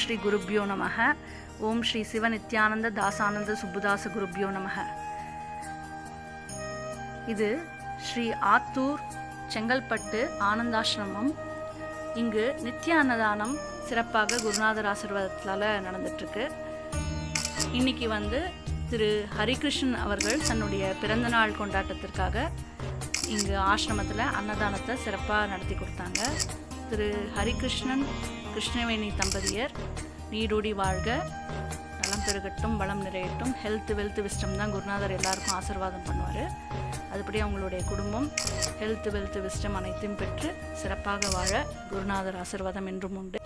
ஸ்ரீ குருப்யோ நமக. ஓம் ஸ்ரீ சிவ நித்யானந்த தாசானந்த சுப்புதாச குருப்யோ நமக. இது ஸ்ரீ ஆத்தூர் செங்கல்பட்டு ஆனந்தாசிரமம். இங்கு நித்திய அன்னதானம் சிறப்பாக குருநாதர் ஆசீர்வாதத்தால் நடந்துட்டுருக்கு. இன்றைக்கி திரு ஹரிகிருஷ்ணன் அவர்கள் தன்னுடைய பிறந்தநாள் கொண்டாட்டத்திற்காக இங்கு ஆசிரமத்தில் அன்னதானத்தை சிறப்பாக நடத்தி கொடுத்தாங்க. திரு ஹரிகிருஷ்ணன் கிருஷ்ணவேணி தம்பதியர் நீடூடி வாழ்க, நலம் பெருகட்டும், வளம் நிறையட்டும். ஹெல்த் வெல்த் விஸ்டம் தான் குருநாதர் எல்லாருக்கும் ஆசீர்வாதம் பண்ணுவார். அதுபடி அவங்களுடைய குடும்பம் ஹெல்த் வெல்த் விஸ்டம் அனைத்தையும் பெற்று சிறப்பாக வாழ குருநாதர் ஆசீர்வாதம் என்றும் உண்டு.